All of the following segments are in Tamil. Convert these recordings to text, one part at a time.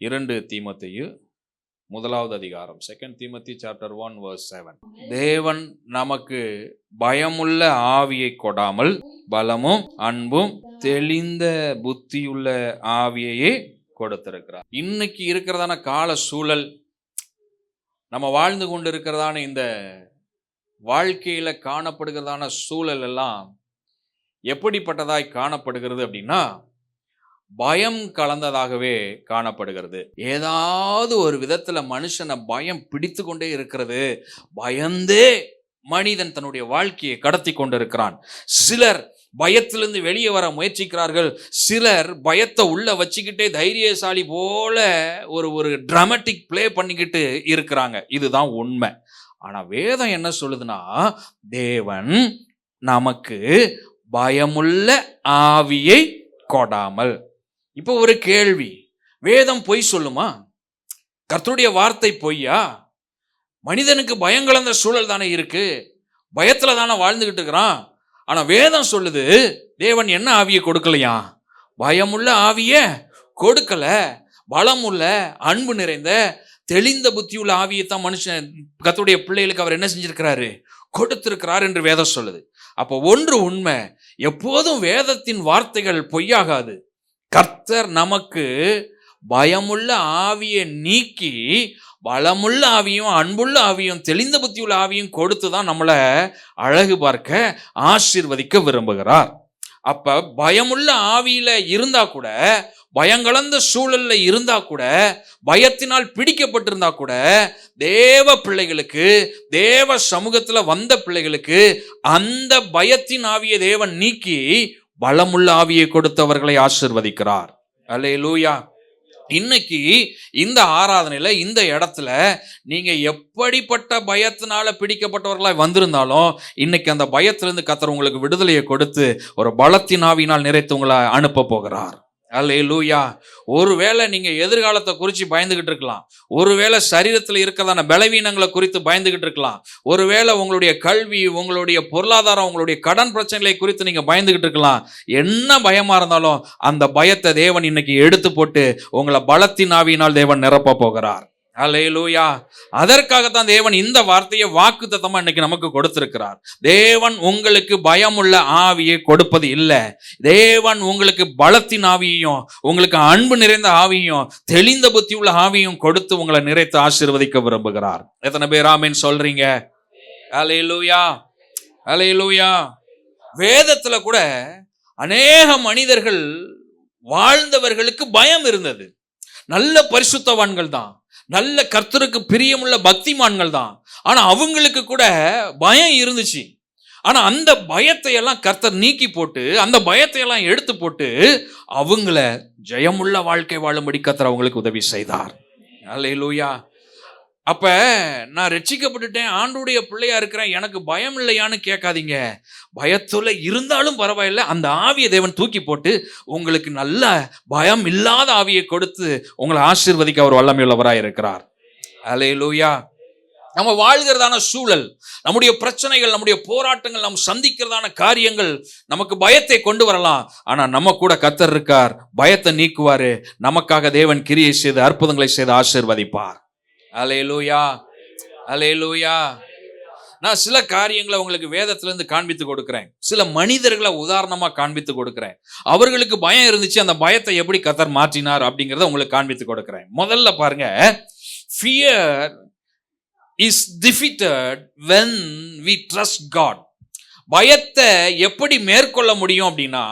2 தீமோத்தேயு 1வது அதிகாரம் 2 Timothy chapter 1 verse 7. தேவன் நமக்கு பயமுள்ள ஆவியை கொடாமல் பலமும் அன்பும் தெளிந்த புத்தியுள்ள ஆவியையே கொடுத்திருக்கிறார். இன்னைக்கு இருக்கிறதான கால சூழல், நம்ம வாழ்ந்து கொண்டு இருக்கிறதான இந்த வாழ்க்கையில காணப்படுகிறதான சூழல் எல்லாம் எப்படிப்பட்டதாய் காணப்படுகிறது அப்படின்னா, பயம் கலந்ததாகவே காணப்படுகிறது. ஏதாவது ஒரு விதத்துல மனுஷனை பயம் பிடித்து கொண்டே இருக்கிறது. பயந்தே மனிதன் தன்னுடைய வாழ்க்கையை கடத்தி கொண்டிருக்கிறான். சிலர் பயத்திலிருந்து வெளியே வர முயற்சிக்கிறார்கள். சிலர் பயத்தை உள்ள வச்சுக்கிட்டே தைரியசாலி போல ஒரு டிராமட்டிக் பிளே பண்ணிக்கிட்டு இருக்கிறாங்க. இதுதான் உண்மை. ஆனா வேதம் என்ன சொல்லுதுன்னா, தேவன் நமக்கு பயமுள்ள ஆவியை கொடாமல். இப்போ ஒரு கேள்வி, வேதம் பொய் சொல்லுமா? கர்த்தருடைய வார்த்தை பொய்யா? மனிதனுக்கு பயங்கலந்த சூழல் தானே இருக்கு, பயத்துல தானே வாழ்ந்துகிட்டு இருக்கிறான். ஆனா வேதம் சொல்லுது, தேவன் என்ன ஆவியை கொடுக்கலையா? பயமுள்ள ஆவிய கொடுக்கல. பலமுள்ள அன்பு நிறைந்த தெளிந்த புத்தியுள்ள ஆவியைத்தான் மனுஷன் கர்த்தருடைய பிள்ளைகளுக்கு அவர் என்ன செஞ்சிருக்கிறாரு? கொடுத்திருக்கிறார் என்று வேதம் சொல்லுது. அப்போ ஒன்று உண்மை, எப்போதும் வேதத்தின் வார்த்தைகள் பொய்யாகாது. கர்த்தர் நமக்கு பயமுள்ள ஆவியை நீக்கி பலமுள்ள ஆவியும் அன்புள்ள ஆவியும் தெளிந்த புத்தியுள்ள ஆவியும் கொடுத்துதான் நம்மளை அழகு பார்க்க ஆசீர்வதிக்க விரும்புகிறார். அப்ப பயமுள்ள ஆவியில இருந்தா கூட, பயங்கலந்த சூழல்ல இருந்தா கூட, பயத்தினால் பிடிக்கப்பட்டிருந்தா கூட, தேவ பிள்ளைகளுக்கு, தேவ சமூகத்துல வந்த பிள்ளைகளுக்கு அந்த பயத்தின் ஆவியை தேவன் நீக்கி பலமுள்ள ஆவியை கொடுத்தவர்களை ஆசீர்வதிக்கிறார். அல்லேலூயா. இன்னைக்கு இந்த ஆராதனையில இந்த இடத்துல நீங்க எப்படிப்பட்ட பயத்தினால பிடிக்கப்பட்டவர்களாய் வந்திருந்தாலும், இன்னைக்கு அந்த பயத்திலிருந்து கர்த்தர் உங்களுக்கு விடுதலையை கொடுத்து ஒரு பலத்தின் ஆவியினால் நிறைத்து உங்களை அனுப்ப போகிறார். அல்லேலூயா. ஒருவேளை நீங்க எதிர்காலத்தை குறித்து பயந்துகிட்டு இருக்கலாம். ஒருவேளை சரீரத்தில் இருக்கிறதான பலவீனங்களை குறித்து பயந்துகிட்டு இருக்கலாம். ஒருவேளை உங்களுடைய கல்வி, உங்களுடைய பொருளாதாரம், உங்களுடைய கடன் பிரச்சனைகளை குறித்து நீங்க பயந்துகிட்டு இருக்கலாம். என்ன பயமா இருந்தாலும் அந்த பயத்தை தேவன் இன்னைக்கு எடுத்து போட்டு உங்களை பலத்தின் ஆவியினால் தேவன் நிரப்ப போகிறார். அல்லேலூயா. அதற்காகத்தான் தேவன் இந்த வார்த்தையை வாக்குத்தத்தமா இன்னைக்கு நமக்கு கொடுத்திருக்கிறார். தேவன் உங்களுக்கு பயமுள்ள ஆவியை கொடுப்பது இல்லை. தேவன் உங்களுக்கு பலத்தின் ஆவியையும், உங்களுக்கு அன்பு நிறைந்த ஆவியையும், தெளிந்த புத்தி உள்ள ஆவியும் கொடுத்து உங்களை நிறைத்து ஆசீர்வதிக்க விரும்புகிறார். எத்தனை பேர் ஆமென் சொல்றீங்க? அல்லேலூயா, அல்லேலூயா. வேதத்துல கூட அநேக மனிதர்கள் வாழ்ந்தவர்களுக்கு பயம் இருந்தது. நல்ல பரிசுத்தவான்கள் தான், நல்ல கர்த்தருக்கு பிரியமுள்ள பக்திமான்கள் தான். ஆனா அவங்களுக்கு கூட பயம் இருந்துச்சு. ஆனா அந்த பயத்தை எல்லாம் கர்த்தர் நீக்கி போட்டு, அந்த பயத்தை எல்லாம் எடுத்து போட்டு அவங்கள ஜெயமுள்ள வாழ்க்கை வாழும்படி கர்த்தர் அவங்களுக்கு உதவி செய்தார். அல்லேலூயா. அப்ப நான் ரட்சிக்கப்பட்டுட்டேன், ஆண்டவருடைய பிள்ளையா இருக்கிறேன், எனக்கு பயம் இல்லையான்னு கேட்காதீங்க. பயத்துல இருந்தாலும் பரவாயில்லை, அந்த ஆவியை தேவன் தூக்கி போட்டு உங்களுக்கு நல்ல பயம் இல்லாத ஆவியை கொடுத்து உங்களை ஆசீர்வதிக்க அவர் வல்லமையுள்ளவராய் இருக்கிறார். அல்லேலூயா. நம்ம வாழ்கிறதான சூழல், நம்முடைய பிரச்சனைகள், நம்முடைய போராட்டங்கள், நம்ம சந்திக்கிறதான காரியங்கள் நமக்கு பயத்தை கொண்டு வரலாம். ஆனா நம்ம கூட கர்த்தர் இருக்கார், பயத்தை நீக்குவாரு. நமக்காக தேவன் கிரியை செய்து அற்புதங்களை செய்து ஆசீர்வதிப்பார். அல்லேலூயா, அல்லேலூயா. நான் சில காரியங்களை உங்களுக்கு வேதத்திலிருந்து காண்பித்து கொடுக்கிறேன். சில மனிதர்களை உதாரணமா காண்பித்து கொடுக்கிறேன். அவர்களுக்கு பயம் இருந்துச்சு, அந்த பயத்தை எப்படி கர்த்தர் மாற்றினார் அப்படிங்கிறத உங்களுக்கு காண்பித்து கொடுக்கிறேன். முதல்ல பாருங்க, fear is defeated when we trust God. பயத்தை எப்படி மேற்கொள்ள முடியும் அப்படின்னா,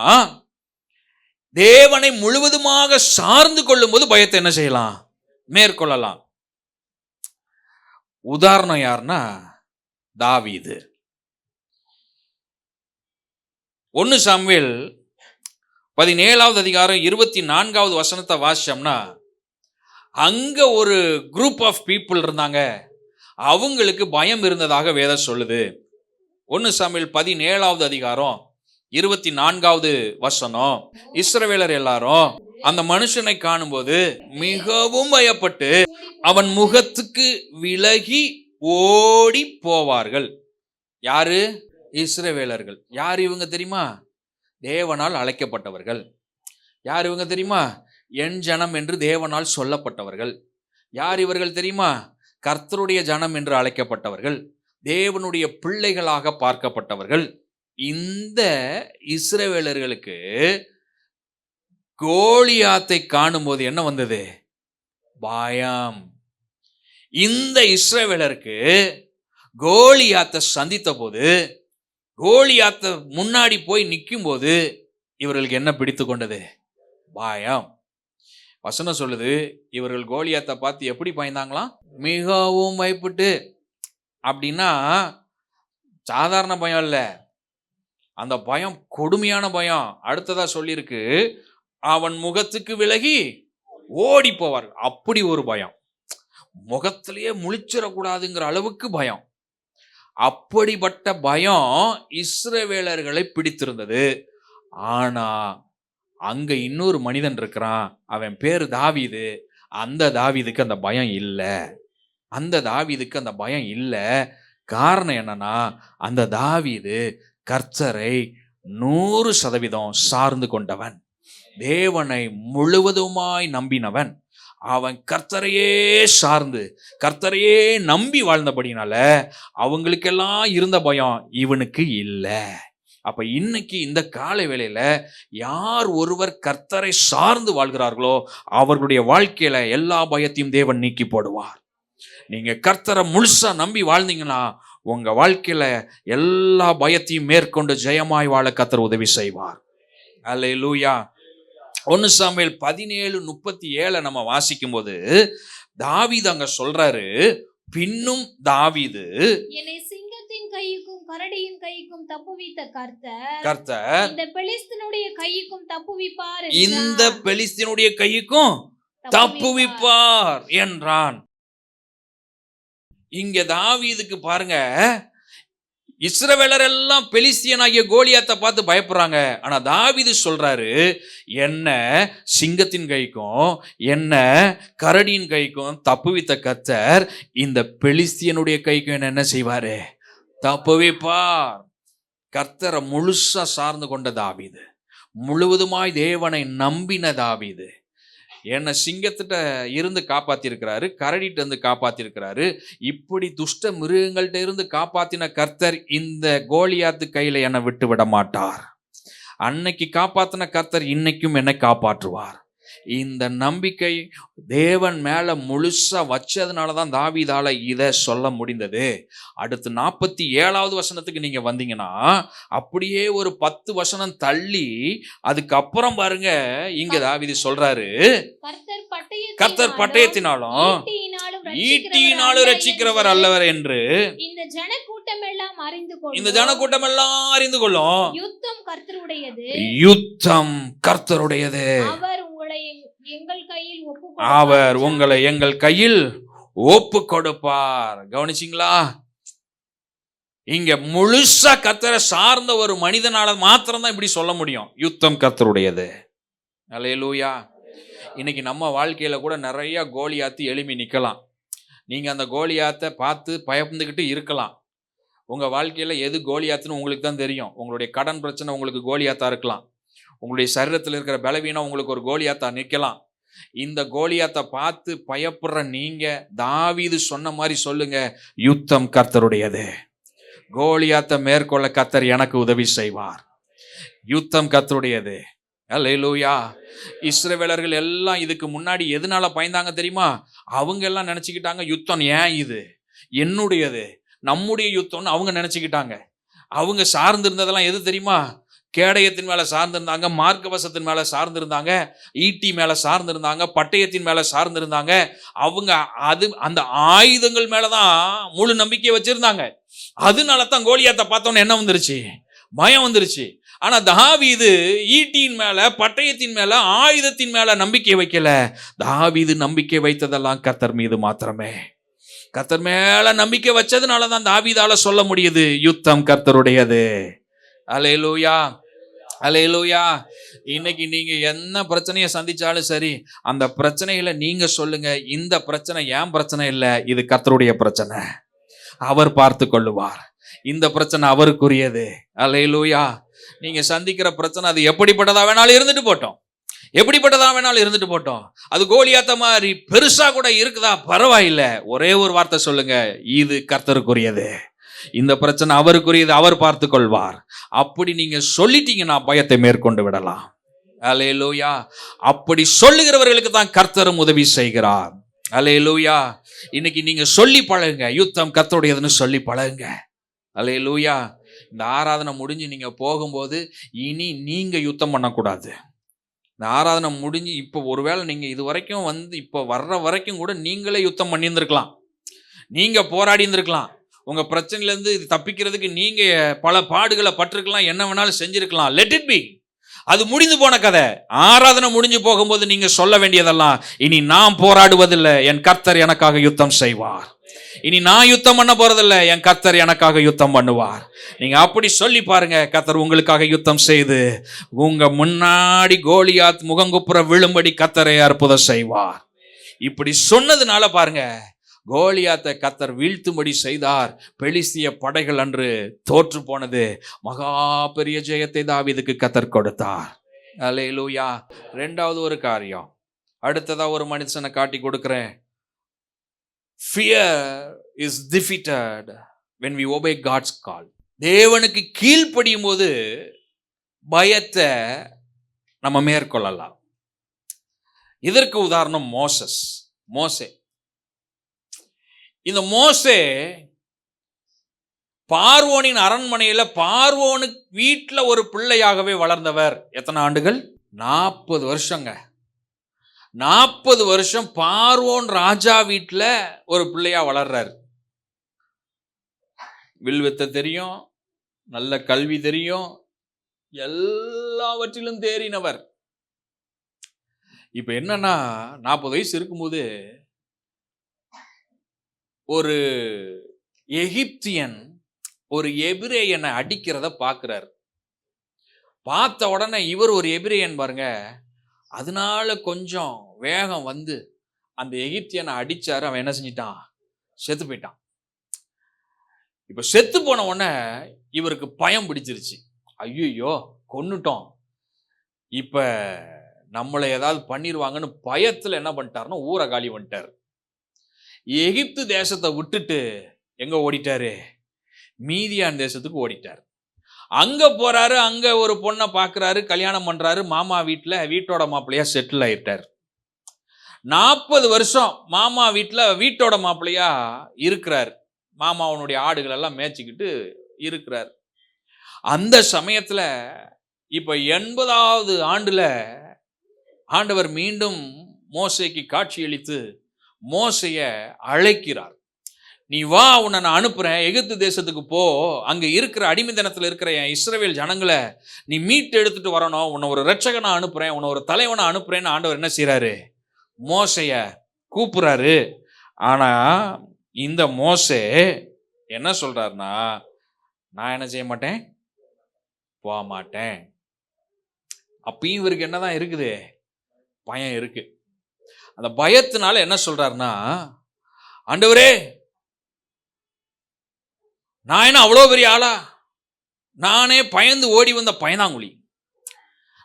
தேவனை முழுவதுமாக சார்ந்து கொள்ளும் போது பயத்தை என்ன செய்யலாம்? மேற்கொள்ளலாம். உதாரணம் யாருன்னா தாவீது. 1 சாமுவேல் 17வது அதிகாரம் 24வது வசனத்தை வாசிச்சோம்னா, அங்க ஒரு குரூப் ஆஃப் பீப்புள் இருந்தாங்க, அவங்களுக்கு பயம் இருந்ததாக வேதம் சொல்லுது. 1 சாமுவேல் 17வது அதிகாரம் 24வது வசனம், இஸ்ரவேலர் எல்லாரும் அந்த மனுஷனை காணும்போது மிகவும் பயப்பட்டு அவன் முகத்துக்கு விலகி ஓடி போவார்கள். யாரு? இஸ்ரவேலர்கள். யார் இவங்க தெரியுமா? தேவனால் அழைக்கப்பட்டவர்கள். யார் இவங்க தெரியுமா? என் ஜனம் என்று தேவனால் சொல்லப்பட்டவர்கள். யார் இவர்கள் தெரியுமா? கர்த்தருடைய ஜனம் என்று அழைக்கப்பட்டவர்கள், தேவனுடைய பிள்ளைகளாக பார்க்கப்பட்டவர்கள். இந்த இஸ்ரவேலர்களுக்கு கோலியாத்தை காணும்போது என்ன வந்தது? பயம். இந்த இஸ்ரவேலருக்கு கோலியாத்தை சந்தித்த போது, கோலியாத்தை முன்னாடி போய் நிற்கும் போது இவர்களுக்கு என்ன பிடித்து கொண்டது? பயம். வசனம் சொல்லுது, இவர்கள் கோலியாத்தை பார்த்து எப்படி பயந்தாங்களாம்? மிகவும் பயப்பட்டு. அப்படின்னா சாதாரண பயம் இல்லை, அந்த பயம் கொடுமையான பயம். அடுத்ததா சொல்லியிருக்கு, அவன் முகத்துக்கு விலகி ஓடி போவார். அப்படி ஒரு பயம், முகத்திலேயே முழிச்சிடக்கூடாதுங்கிற அளவுக்கு பயம். அப்படிப்பட்ட பயம் இஸ்ரவேலர்களை பிடித்திருந்தது. ஆனா அங்க இன்னொரு மனிதன் இருக்கிறான், அவன் பேரு தாவீது. அந்த தாவீதுக்கு அந்த பயம் இல்லை. அந்த தாவீதுக்கு அந்த பயம் இல்லை. காரணம் என்னன்னா, அந்த தாவீது கர்த்தரை 100% சார்ந்து கொண்டவன், தேவனை முழுவதுமாய் நம்பினவன். அவன் கர்த்தரையே சார்ந்து கர்த்தரையே நம்பி வாழ்ந்தபடினால அவங்களுக்கெல்லாம் இருந்த பயம் இவனுக்கு இல்லை. அப்ப இன்னைக்கு இந்த காலை வேளையில யார் ஒருவர் கர்த்தரை சார்ந்து வாழ்கிறார்களோ அவர்களுடைய வாழ்க்கையில எல்லா பயத்தையும் தேவன் நீக்கி போடுவார். நீங்க கர்த்தரை முழுசா நம்பி வாழ்ந்தீங்கன்னா உங்க வாழ்க்கையில எல்லா பயத்தையும் மேற்கொண்டு ஜெயமாய் வாழ கர்த்தர் உதவி செய்வார். அல்லேலூயா. 1 சாமுவேல் 17:37 நம்ம வாசிக்கும் போது தாவீது அங்க சொல்றாரு, பின்னும் தாவீது, என்னை சிங்கத்தின் கைக்கும் கரடியின் கைக்கும் தப்புவித்த கர்த்தர் இந்த பெலிஸ்தனுடைய கைக்கும் தப்புவிப்பார், இந்த பெலிஸ்தனுடைய கைக்கும் தப்புவிப்பார் என்றான். இங்க தாவீதுக்கு பாருங்க, இஸ்ரவேலர் எல்லாம் பெலிஸ்தியனாகிய கோலியாத்தை பார்த்து பயப்படுறாங்க. ஆனா தாவீது சொல்றாரு, என்ன சிங்கத்தின் கைக்கும் என்ன கரடியின் கைக்கும் தப்புவித்த கர்த்தர் இந்த பெலிஸ்தியனுடைய கைக்கும் என்ன செய்வாரு? தப்புவிப்பார். கர்த்தரை முழுசா சார்ந்து கொண்ட தாவீது, முழுவதுமாய் தேவனை நம்பின தாவீது, என்னை சிங்கத்திட்ட இருந்து காப்பாத்திருக்கிறாரு, கரடிட்ட இருந்து காப்பாத்திருக்கிறாரு. இப்படி துஷ்ட மிருகங்கள்ட்ட இருந்து காப்பாத்தின கர்த்தர் இந்த கோலியாத்து கையில என்னை விட்டு விட மாட்டார். அன்னைக்கு காப்பாத்தின கர்த்தர் இன்னைக்கும் என்னை காப்பாற்றுவார். இந்த நம்பிக்கை தேவன் மேல முழுசா வச்சதுனாலதான் தாவீதால இதை சொல்ல முடிந்தது. அடுத்து 47வது வசனத்துக்கு நீங்க வந்தீங்கன்னா அப்படியே ஒரு 10 வசனம் தள்ளி அதுக்கப்புறம் பாருங்க, இங்க தாவீது சொல்றாரு, கர்த்தர் பட்டயத்தினாலும் ஈட்டியினாலும் ரட்சிக்கிறவர் அல்லவர் என்று இந்த ஜனக்கூட்டம் எல்லாம் அறிந்து கொள்ளும். யுத்தம் கர்த்தருடையது, யுத்தம் கர்த்தருடையது. அவர் உங்களை எங்கள் கையில் ஒப்பு கொடுப்பார். கவனிச்சிங்களா? இங்க முழுசா கர்த்தரை சார்ந்த ஒரு மனிதனால மாத்திரம்தான் இப்படி சொல்ல முடியும், யுத்தம் கர்த்தருடையது. அல்லேலூயா. இன்னைக்கு நம்ம வாழ்க்கையில கூட நிறைய கோலியாத்து எழுப்பி நிக்கலாம். நீங்க அந்த கோலியாத்தை பார்த்து பயந்துகிட்டு இருக்கலாம். உங்க வாழ்க்கையில எது கோலியாத்துன்னு உங்களுக்கு தான் தெரியும். உங்களுடைய கடன் பிரச்சனை உங்களுக்கு கோலியாத்தா இருக்கலாம். உங்களுடைய சரீரத்தில் இருக்கிற பலவீனம் உங்களுக்கு ஒரு கோலியாத்தா நிற்கலாம். இந்த கோலியாத்தை பார்த்து பயப்படுற நீங்க தாவீது சொன்ன மாதிரி சொல்லுங்க, யுத்தம் கர்த்தருடையது. கோலியாத்தை மேற்கொள்ள கர்த்தர் எனக்கு உதவி செய்வார். யுத்தம் கர்த்தருடையது. அல்லேலூயா. இஸ்ரவேலர்கள் எல்லாம் இதுக்கு முன்னாடி எதனால பயந்தாங்க தெரியுமா? அவங்க எல்லாம் நினைச்சுக்கிட்டாங்க, யுத்தம் ஏன் இது என்னுடையது, நம்முடைய யுத்தம்னு அவங்க நினைச்சுக்கிட்டாங்க. அவங்க சார்ந்திருந்ததெல்லாம் எது தெரியுமா? கேடயத்தின் மேல சார்ந்திருந்தாங்க, மார்க்கவசத்தின் மேல சார்ந்திருந்தாங்க, ஈட்டி மேல சார்ந்திருந்தாங்க, பட்டயத்தின் மேல சார்ந்திருந்தாங்க. அவங்க அந்த ஆயுதங்கள் மேலதான் முழு நம்பிக்கையை வச்சிருந்தாங்க. அதனால தான் கோலியாத்தை பார்த்தோன்னு என்ன வந்துருச்சு? பயம் வந்துருச்சு. ஆனா தாவீது ஈட்டியின் மேல, பட்டயத்தின் மேல, ஆயுதத்தின் மேல நம்பிக்கை வைக்கல. தாவீது நம்பிக்கை வைத்ததெல்லாம் கர்த்தர் மீது மாத்திரமே. கர்த்தர் மேல நம்பிக்கை வச்சதுனாலதான் தாவீதால சொல்ல முடியுது, யுத்தம் கர்த்தருடையது. அல்லேலூயா, அல்லேலூயா. இன்னைக்கு நீங்க என்ன பிரச்சனையை சந்திச்சாலும் சரி, அந்த பிரச்சனையில நீங்க சொல்லுங்க, இந்த பிரச்சனை என் பிரச்சனை இல்லை, இது கர்த்தருடைய பிரச்சனை, அவர் பார்த்து கொள்ளுவார். இந்த பிரச்சனை அவருக்குரியது. அல்லேலூயா. நீங்க சந்திக்கிற பிரச்சனை அது எப்படிப்பட்டதா வேணாலும் இருந்துட்டு போட்டோம், எப்படிப்பட்டதா வேணாலும் இருந்துட்டு போட்டோம். அது கோலியாத்த மாதிரி பெருசா கூட இருக்குதா, பரவாயில்லை. ஒரே ஒரு வார்த்தை சொல்லுங்க, இது கர்த்தருக்குரியது, இந்த பிரச்சனை அவருக்குரியது, அவர் பார்த்து கொள்வார். அப்படி நீங்க சொல்லிட்டீங்கன்னா பயத்தை மேற்கொண்டு விடலாம். அல்லேலூயா. அப்படி சொல்லுகிறவர்களுக்கு தான் கர்த்தரும் உதவி செய்கிறார். அல்லேலூயா. இன்னைக்கு நீங்க சொல்லி பழகுங்க, யுத்தம் கர்த்தருடையதுன்னு சொல்லி பழகுங்க. அல்லேலூயா. இந்த ஆராதனை முடிஞ்சு நீங்க போகும்போது இனி நீங்க யுத்தம் பண்ணக்கூடாது. இந்த ஆராதனை முடிஞ்சு இப்போ ஒருவேளை நீங்க இது வரைக்கும் இப்போ வர்ற வரைக்கும் கூட நீங்களே யுத்தம் பண்ணியிருந்திருக்கலாம், நீங்க போராடி இருந்திருக்கலாம், உங்க பிரச்சனையிலேருந்து இது தப்பிக்கிறதுக்கு நீங்க பல பாடுகளை பட்டிருக்கலாம், என்ன வேணாலும் செஞ்சிருக்கலாம். Let it be. அது முடிந்து போன கதை. ஆராதனை முடிஞ்சு போகும்போது நீங்க சொல்ல வேண்டியதெல்லாம், இனி நான் போராடுவதில்லை, என் கர்த்தர் எனக்காக யுத்தம் செய்வார். இனி நான் யுத்தம் பண்ண போறதில்லை, என் கர்த்தர் எனக்காக யுத்தம் பண்ணுவார். நீங்க அப்படி சொல்லி பாருங்க, கர்த்தர் உங்களுக்காக யுத்தம் செய்து உங்க முன்னாடி கோலியாத் முகங்குப்புற விழும்படி கர்த்தரை அற்புதம் செய்வார். இப்படி சொன்னதுனால பாருங்க, கோலியாத்தை கர்த்தர் வீழ்த்தும்படி செய்தார். பெலிஸ்திய படைகள் அன்று தோற்று போனது. மகா பெரிய ஜெயத்தை தாவீதுக்கு கர்த்தர் கொடுத்தார். அல்லேலூயா. ரெண்டாவது ஒரு காரியம், அடுத்ததா ஒரு மனுஷனை காட்டி கொடுக்கிறேன். Fear is defeated when we obey God's call. தேவனுக்கு கீழ்ப்படியும் போது பயத்தை நம்ம மேற்கொள்ளலாம். இதற்கு உதாரணம் மோசே. இந்த மோசே பார்வோனின் அரண்மனையில் பார்வோனுக்கு வீட்டில் ஒரு பிள்ளையாகவே வளர்ந்தவர். எத்தனை ஆண்டுகள்? 40 வருஷங்க. 40 வருஷம் பார்வோன் ராஜா வீட்டில் ஒரு பிள்ளையா வளர்றார். வில்வித்தை தெரியும், நல்ல கல்வி தெரியும், எல்லாவற்றிலும் தேறினவர். இப்ப என்னன்னா, 40 வயசு இருக்கும்போது ஒரு எகிப்தியன் ஒரு எபிரேயனை அடிக்கிறத பார்க்கிறார். பார்த்த உடனே இவர் ஒரு எபிரேயன் பாருங்க, அதனால கொஞ்சம் வேகம் வந்து அந்த எகிப்தியனை அடிச்சாரு. அவன் என்ன செஞ்சிட்டான்? செத்து போயிட்டான். இப்ப செத்து போன உடனே இவருக்கு பயம் பிடிச்சிருச்சு. ஐயோ, கொன்னுட்டோம், இப்ப நம்மளை ஏதாவது பண்ணிடுவாங்கன்னு பயத்துல என்ன பண்ணிட்டாருன்னா ஊரை காலி பண்ணிட்டார். எகிப்து தேசத்தை விட்டுட்டு எங்க ஓடிட்டாரு? மீதியான் தேசத்துக்கு ஓடிட்டார். அங்க போறாரு, அங்க ஒரு பொண்ணை பார்க்கிறாரு, கல்யாணம் பண்றாரு. மாமா வீட்டோட மாப்பிள்ளையா செட்டில் ஆயிட்டார். 40 வருஷம் மாமா வீட்டோட மாப்பிள்ளையா இருக்கிறார். மாமாவனுடைய ஆடுகள் எல்லாம் மேய்ச்சிக்கிட்டு இருக்கிறார். அந்த சமயத்துல இப்ப 80வது ஆண்டுல ஆண்டவர் மீண்டும் மோசேக்கு காட்சியளித்து மோசைய அழைக்கிறார். நீ வா, உன்னை நான் அனுப்புறேன், எகிப்து தேசத்துக்கு போ, அங்க இருக்கிற அடிமைத்தனத்துல இருக்கிற என் இஸ்ரவேல் ஜனங்களை நீ மீட்டு எடுத்துட்டு வரணும், உன்னை ஒரு இரட்சகனா அனுப்புறேன், உன்னை ஒரு தலைவனா அனுப்புறேன்னு ஆண்டவர் என்ன செய்யறாரு? மோசைய கூப்பிடுறாரு. ஆனா இந்த மோசே என்ன சொல்றாருன்னா, நான் என்ன செய்ய மாட்டேன், போக மாட்டேன். அப்பயும் இவருக்கு என்னதான் இருக்குது? பயம் இருக்கு. அந்த பயத்தினால என்ன சொல்றாருன்னா, ஆண்டவரே, நான் என்ன அவ்வளோ பெரிய ஆளா? நானே பயந்து ஓடி வந்த பயந்தாங்குழி.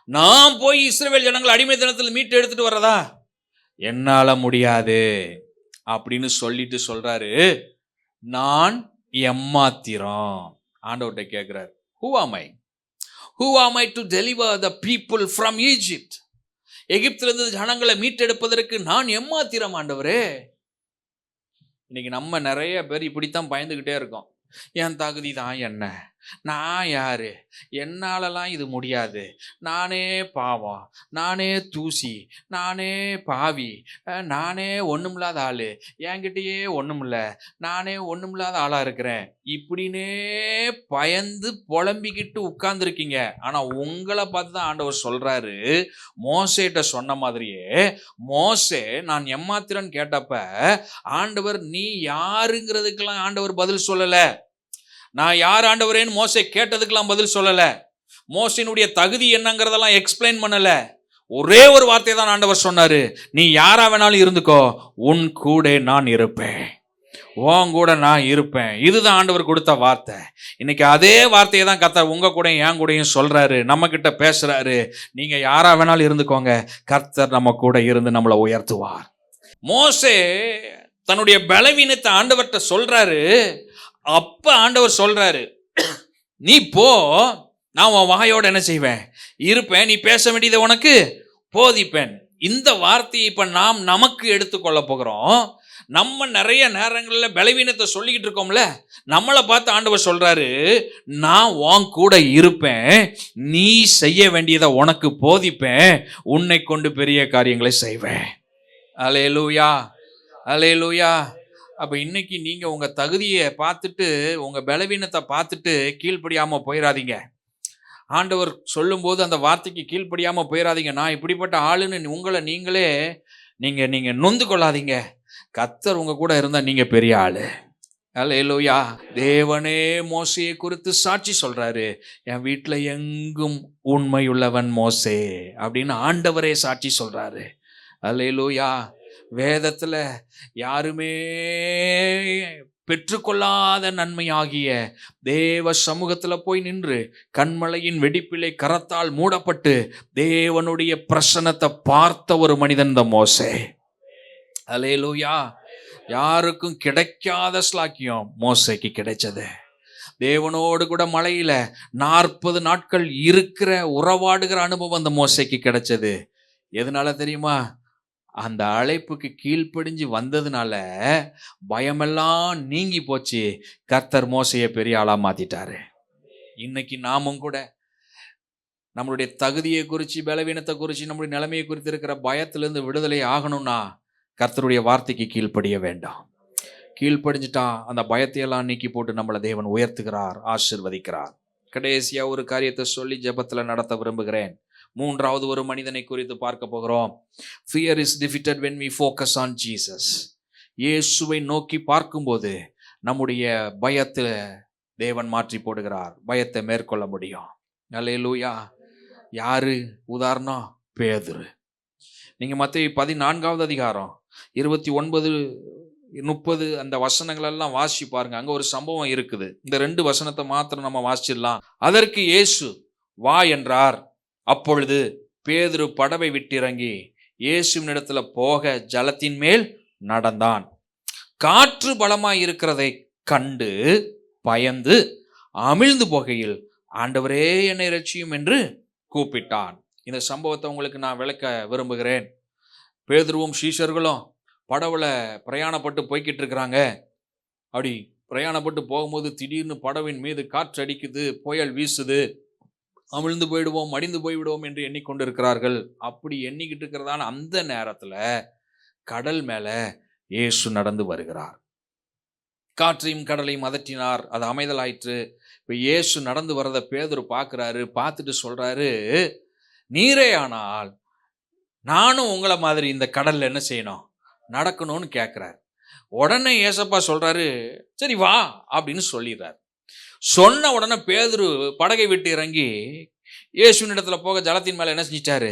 நான் போய் இஸ்ரவேல் ஜனங்கள் அடிமைத்தனத்தில் மீட்டு எடுத்துட்டு வர்றதா? என்னால முடியாது அப்படின்னு சொல்லிட்டு சொல்றாரு, நான் எம்மாத்திரம். ஆண்டவர்கிட்ட கேட்கிறார், who am I to deliver the people from Egypt? எகிப்திலிருந்து ஜனங்களை மீட்டெடுப்பதற்கு நான் எம்மாத்திரம் ஆண்டவரே. இன்னைக்கு நம்ம நிறைய பேர் இப்படித்தான் பயந்துகிட்டே இருக்கோம். என் தகுதி தான் என்ன, நான் யாரு, என்னாலலாம் இது முடியாது, நானே பாவம், நானே தூசி, நானே பாவி, நானே ஒண்ணுமில்லாத ஆளு, என்கிட்டயே ஒண்ணுமில்ல, நானே ஒண்ணுமில்லாத ஆளா இருக்கிறேன், இப்படின்னே பயந்து புலம்பிக்கிட்டு உட்கார்ந்துருக்கீங்க. ஆனா உங்களை பார்த்து தான் ஆண்டவர் சொல்றாரு, மோசேட்ட சொன்ன மாதிரியே, மோசே நான் எம்மாத்திரன் கேட்டப்ப ஆண்டவர் நீ யாருங்கிறதுக்கெல்லாம் ஆண்டவர் பதில் சொல்லல. நான் யார் ஆண்டவரேன்னு மோசே கேட்டதுக்கெல்லாம் பதில் சொல்லல. மோசேனுடைய தகுதி என்னங்கிறதெல்லாம் எக்ஸ்பிளைன் பண்ணல. ஒரே ஒரு வார்த்தை தான் ஆண்டவர் சொன்னாரு, நீ யாரா வேணாலும் இருந்துக்கோ, உன் கூட நான் இருப்பேன், உன் கூட நான் இருப்பேன். இதுதான் ஆண்டவர் கொடுத்த வார்த்தை. இன்னைக்கு அதே வார்த்தையை தான் கர்த்தர் உங்க கூட என் கூடயும் சொல்றாரு, நம்ம கிட்ட பேசுறாரு. நீங்க யாரா வேணாலும் இருந்துக்கோங்க, கர்த்தர் நம்ம கூட இருந்து நம்மளை உயர்த்துவார். மோசே தன்னுடைய பலவீனத்தை ஆண்டவர்கிட்ட சொல்றாரு. அப்ப ஆண்டவர் சொல்றாரு, நீ போ, நான் உன் வாயோட என்ன செய்வேன், இருப்பேன், நீ பேச வேண்டியதை உனக்கு போதிப்பேன். இந்த வார்த்தையை இப்ப நாம் நமக்கு எடுத்துக்கொள்ள போகிறோம். நம்ம நிறைய நேரங்களில் பலவீனத்தை சொல்லிக்கிட்டு இருக்கோம்ல, நம்மளை பார்த்து ஆண்டவர் சொல்றாரு, நான் உன் கூட இருப்பேன், நீ செய்ய வேண்டியதை உனக்கு போதிப்பேன், உன்னை கொண்டு பெரிய காரியங்களை செய்வேன். அல்லேலூயா, அல்லேலூயா. அப்ப இன்னைக்கு நீங்க உங்க தகுதியை பார்த்துட்டு, உங்க பலவீனத்தை பார்த்துட்டு கீழ்ப்படியாம போயிடாதீங்க. ஆண்டவர் சொல்லும்போது அந்த வார்த்தைக்கு கீழ்ப்படியாம போயிடாதீங்க. நான் இப்படிப்பட்ட ஆளுன்னு உங்களை நீங்களே நீங்க நொந்து கொள்ளாதீங்க. கர்த்தர் உங்க கூட இருந்தா நீங்க பெரிய ஆளு. அல்லேலூயா. தேவனே மோசேயை குறித்து சாட்சி சொல்றாரு, என் வீட்டுல எங்கும் உண்மையுள்ளவன் மோசே அப்படின்னு ஆண்டவரே சாட்சி சொல்றாரு. அல்லேலூயா. வேதத்துல யாருமே பெற்றுக்கொள்ளாத நன்மையாகிய தேவ சமூகத்துல போய் நின்று கண்மலையின் வெடிப்பிலை கரத்தால் மூடப்பட்டு தேவனுடைய பிரசன்னத்தை பார்த்த ஒரு மனிதன் தான் மோசே. அல்லேலூயா. யாருக்கும் கிடைக்காத ஸ்லாக்கியம் மோசேக்கு கிடைச்சது. தேவனோடு கூட மலையில 40 நாட்கள் இருக்கிற உறவாடுகிற அனுபவம் அந்த மோசேக்கு கிடைச்சது. எதனால தெரியுமா? அந்த அழைப்புக்கு கீழ்ப்படிஞ்சு வந்ததுனால பயமெல்லாம் நீங்கி போச்சு. கர்த்தர் மோசேயை பெரிய ஆளா மாத்திட்டாரு. இன்னைக்கு நாமும் கூட நம்மளுடைய தகுதியை குறித்து, பலவீனத்தை குறித்து, நம்மளுடைய நிலைமையை குறித்து இருக்கிற பயத்திலிருந்து விடுதலை ஆகணும்னா கர்த்தருடைய வார்த்தைக்கு கீழ்ப்படிய வேண்டாம். கீழ்ப்படிஞ்சிட்டா அந்த பயத்தையெல்லாம் நீக்கி போட்டு நம்மளை தேவன் உயர்த்துகிறார், ஆசீர்வதிக்கிறார். கடைசியா ஒரு காரியத்தை சொல்லி ஜெபத்துல நடத்த விரும்புகிறேன். 3வது ஒரு மனிதனை குறித்து பார்க்க போகிறோம். Fear is defeated when we focus on Jesus. இயேசுவை நோக்கி பார்க்கும்போது நம்முடைய பயத்தை தேவன் மாற்றி போடுகிறார். பயத்தை மேற்கொள்ள முடியும். அல்லேலூயா. யாரு உதாரணம்? பேதுரு. நீங்க மத்தேயு 14வது அதிகாரம் 29, 30 அந்த வசனங்கள் எல்லாம் வாசி பாருங்க. அங்க ஒரு சம்பவம் இருக்குது. இந்த 2 வசனத்தை மாத்திரம் நம்ம வாசிச்சிடலாம். அதற்கு இயேசு வா என்றார். அப்பொழுது பேதுரு படவை விட்டிறங்கி இயேசுவின் இடத்துல போக ஜலத்தின் மேல் நடந்தான். காற்று பலமாய் இருக்கிறதை கண்டு பயந்து அமிழ்ந்து போகையில், ஆண்டவரே என்னை இரட்சியும் என்று கூப்பிட்டான். இந்த சம்பவத்தை உங்களுக்கு நான் விளக்க விரும்புகிறேன். பேதுருவும் சீஷர்களும் படவுல பிரயாணப்பட்டு போய்கிட்டு இருக்கிறாங்க. அப்படி பிரயாணப்பட்டு போகும்போது திடீர்னு படவின் மீது காற்று அடிக்குது, புயல் வீசுது. அமிழ்ந்து போயிடுவோம், மடிந்து போய்விடுவோம் என்று எண்ணிக்கொண்டு இருக்கிறார்கள். அப்படி எண்ணிக்கிட்டு இருக்கிறதான அந்த நேரத்துல கடல் மேல இயேசு நடந்து வருகிறார். காற்றையும் கடலையும் அதட்டினார், அது அமைதலாயிற்று. இப்ப இயேசு நடந்து வரதை பேதுரு பார்க்கிறாரு. பார்த்துட்டு சொல்றாரு, நீரே ஆனால் நானும் உங்களை மாதிரி இந்த கடல்ல என்ன செய்யணும், நடக்கணும்னு கேட்கிறார். உடனே ஏசப்பா சொல்றாரு, சரி வா அப்படின்னு சொல்லிடுறார். சொன்ன உடனே பேதுரு படகை விட்டு இறங்கி இயேசுவின் இடத்துல போக ஜலத்தின் மேல என்ன செஞ்சிட்டாரு,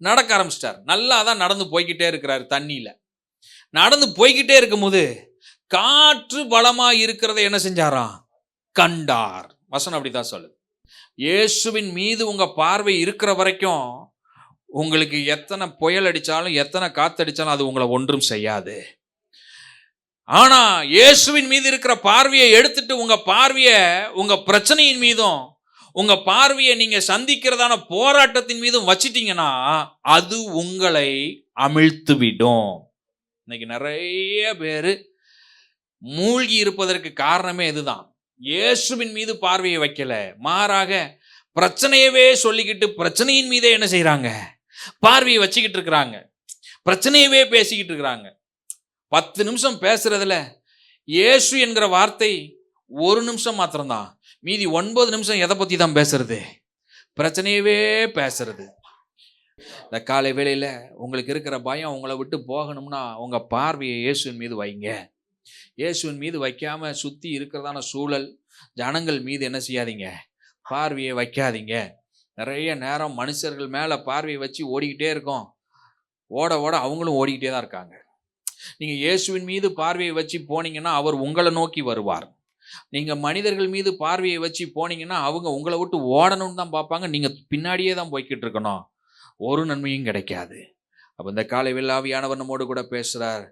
நடக்க ஆரம்பிச்சிட்டார். நல்லா தான் நடந்து போய்கிட்டே இருக்கிறாரு. தண்ணியில நடந்து போய்கிட்டே இருக்கும்போது காற்று பலமா இருக்கிறத என்ன செஞ்சாராம், கண்டார். வசனம் அப்படிதான் சொல்லுது. இயேசுவின் மீது உங்க பார்வை இருக்கிற வரைக்கும் உங்களுக்கு எத்தனை புயல் அடிச்சாலும் எத்தனை காத்து அடிச்சாலும் அது உங்களை ஒன்றும் செய்யாது. ஆனா இயேசுவின் மீது இருக்கிற பார்வையை எடுத்துட்டு உங்க பார்வையை உங்க பிரச்சனையின் மீதும் உங்க பார்வையை நீங்க சந்திக்கிறதான போராட்டத்தின் மீதும் வச்சிட்டீங்கன்னா அது உங்களை அமிழ்த்து விடும். இன்னைக்கு நிறைய பேரு மூழ்கி இருப்பதற்கு காரணமே இதுதான். இயேசுவின் மீது பார்வையை வைக்கல, மாறாக பிரச்சனையவே சொல்லிக்கிட்டு பிரச்சனையின் மீதே என்ன செய்யறாங்க, பார்வையை வச்சுக்கிட்டு இருக்கிறாங்க. பிரச்சனையவே பேசிக்கிட்டு இருக்கிறாங்க. 10 நிமிஷம் பேசுறதுல இயேசு என்கிற வார்த்தை 1 நிமிஷம் மாத்திரம்தான். மீதி 9 நிமிஷம் எதை பத்தி தான் பேசுறது, பிரச்சனையவே பேசுறது. இந்த காலை வேளையில உங்களுக்கு இருக்கிற பயம் உங்களை விட்டு போகணும்னா உங்க பார்வையை இயேசுவின் மீது வைங்க. இயேசுவின் மீது வைக்காம சுத்தி இருக்கிறதான சூழல் ஜனங்கள் மீது என்ன செய்யாதீங்க, பார்வையை வைக்காதீங்க. நிறைய நேரம் மனுஷர்கள் மேல பார்வையை வச்சு ஓடிக்கிட்டே இருக்கோம். ஓட ஓட அவங்களும் ஓடிக்கிட்டே தான் இருக்காங்க. நீங்க இயேசுவின் மீது பார்வையை வச்சு போனீங்கன்னா அவர் உங்களை நோக்கி வருவார். நீங்க மனிதர்கள் மீது பார்வையை வச்சு போனீங்கன்னா அவங்க உங்களை விட்டு ஓடணும்னு தான் பார்ப்பாங்க. நீங்க பின்னாடியே தான் போய்கிட்டு இருக்கணும். ஒரு நன்மையும் கிடைக்காது. அப்ப இந்த காலை ஆவியானவர் நம்மோடு கூட பேசுறார்.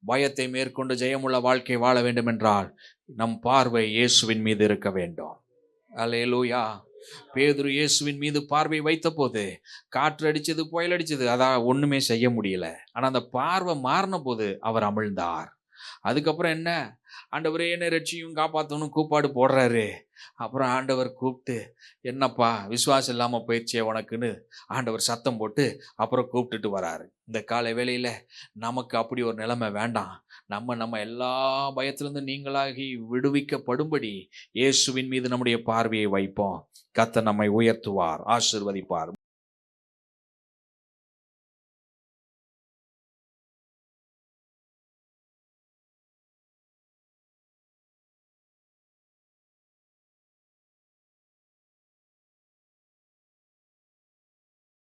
பயத்தை மேற்கொண்டு ஜெயமுள்ள வாழ்க்கை வாழ வேண்டும் என்றால் நம் பார்வை இயேசுவின் மீது இருக்க வேண்டும். அல்லேலூயா. பேதுரு இயேசுவின் மீது பார்வை வைத்த போது காற்று அடிச்சது, புயல் அடிச்சது, அதான் ஒண்ணுமே செய்ய முடியல. ஆனா அந்த பார்வை மாறின போது அவர் அமிழ்ந்தார். அதுக்கப்புறம் என்ன, ஆண்டவரே என்னை ரட்சியும் காப்பாற்றணும் கூப்பாடு போடுறாரு. அப்புறம் ஆண்டவர் கூப்பிட்டு, என்னப்பா விசுவாசம் இல்லாமல் போயிடுச்சே உனக்குன்னு ஆண்டவர் சத்தம் போட்டு அப்புறம் கூப்பிட்டுட்டு வராரு. இந்த காலை வேளையில் நமக்கு அப்படி ஒரு நிலைமை வேண்டாம். நம்ம எல்லா பயத்திலிருந்து நீங்களாகி விடுவிக்கப்படும்படி இயேசுவின் மீது நம்முடைய பார்வையை வைப்போம். கர்த்தர் நம்மை உயர்த்துவார், ஆசீர்வதிப்பார்.